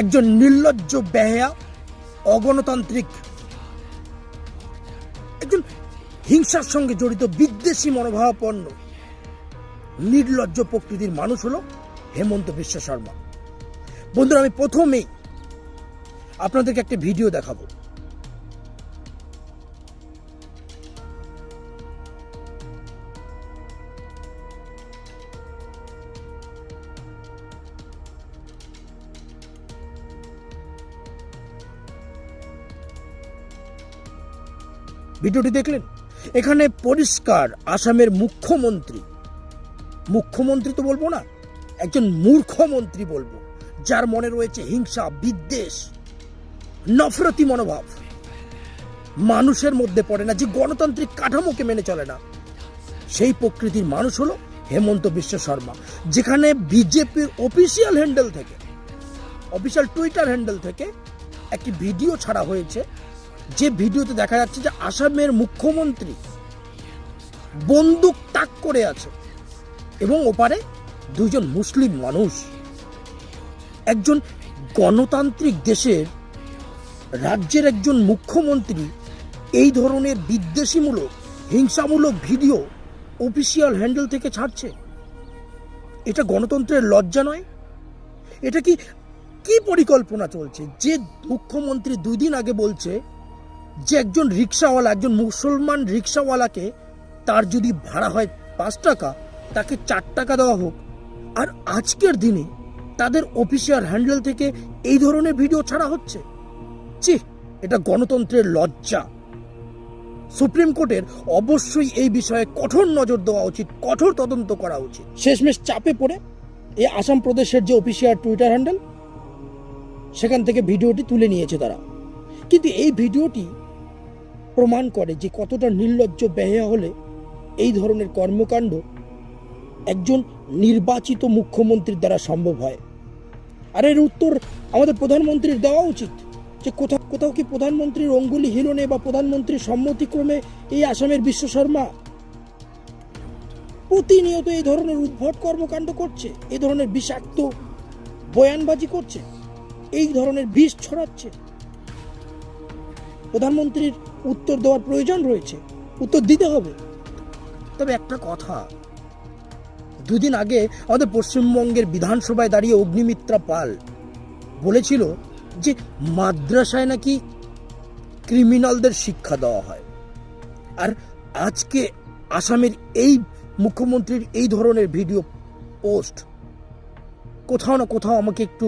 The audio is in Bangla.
একজন নির্লজ্জ বেহায়া অগণতান্ত্রিক একজন হিংসার সঙ্গে জড়িত বিদ্বেষী মনোভাবাপন্ন নির্লজ্জ প্রকৃতির মানুষ হলো হেমন্ত বিশ্ব শর্মা। বন্ধুরা, আমি প্রথমেই আপনাদেরকে একটা ভিডিও দেখাবো। ভিডিওটি দেখলেন? এখানে পরিষ্কার আসামের মুখ্যমন্ত্রী তো বলবো না, একজন মূর্খমন্ত্রী বলবো, যার মনে রয়েছে হিংসা, বিদ্বেষ, নফরতি মনোভাব, মানুষের মধ্যে পড়ে না, যে গণতান্ত্রিক কাঠামোকে মেনে চলে না, সেই প্রকৃতির মানুষ হলো হেমন্ত বিশ্ব শর্মা। যেখানে বিজেপির অফিসিয়াল টুইটার হ্যান্ডেল থেকে একটি ভিডিও ছাড়া হয়েছে, যে ভিডিওতে দেখা যাচ্ছে যে আসামের মুখ্যমন্ত্রী বন্দুক তাক করে আছে এবং ওপারে দুজন মুসলিম মানুষ। একজন গণতান্ত্রিক দেশের রাজ্যের একজন মুখ্যমন্ত্রী এই ধরনের বিদ্বেষীমূলক, হিংসামূলক ভিডিও অফিসিয়াল হ্যান্ডেল থেকে ছাড়ছে। এটা গণতন্ত্রের লজ্জা নয়? এটা কি পরিকল্পনা চলছে? যে মুখ্যমন্ত্রী 2 দিন আগে বলছে যে একজন রিক্সাওয়ালা, একজন মুসলমান রিক্সাওয়ালাকে তার যদি ভাড়া হয় 5 টাকা, তাকে 4 টাকা দেওয়া হোক, আর আজকের দিনে তাদের অফিসিয়াল হ্যান্ডেল থেকে এই ধরনের ভিডিও ছাড়া হচ্ছে। এটা গণতন্ত্রের লজ্জা। সুপ্রিম কোর্টের অবশ্যই এই বিষয়ে কঠোর নজর দেওয়া উচিত, কঠোর তদন্ত করা উচিত। শেষমেশ চাপে পড়ে এই আসাম প্রদেশের যে অফিসিয়াল টুইটার হ্যান্ডেল, সেখান থেকে ভিডিওটি তুলে নিয়েছে তারা। কিন্তু এই ভিডিওটি প্রমাণ করে যে কতটা নির্লজ্জ বেহায়া হলে এই ধরনের কর্মকাণ্ড একজন নির্বাচিত মুখ্যমন্ত্রীর দ্বারা সম্ভব হয়। আর এর উত্তর আমাদের প্রধানমন্ত্রীর দেওয়া উচিত, যে কোথাও কি প্রধানমন্ত্রীর অঙ্গুলি হিলনে বা প্রধানমন্ত্রীর সম্মতিক্রমে এই আসামের বিশ্ব শর্মা প্রতিনিয়ত এই ধরনের উদ্ভট কর্মকাণ্ড করছে, এই ধরনের বিষাক্ত বয়ানবাজি করছে, এই ধরনের বিষ ছড়াচ্ছে? প্রধানমন্ত্রীর উত্তর দেওয়ার প্রয়োজন রয়েছে, উত্তর দিতে হবে। তবে একটা কথা, 2 দিন আগে আমাদের পশ্চিমবঙ্গের বিধানসভায় দাঁড়িয়ে অগ্নিমিত্রা পাল বলেছিল যে মাদ্রাসায় নাকি ক্রিমিনালদের শিক্ষা দেওয়া হয়। আর আজকে আসামের এই মুখ্যমন্ত্রীর এই ধরনের ভিডিও পোস্ট কোথাও না কোথাও আমাকে একটু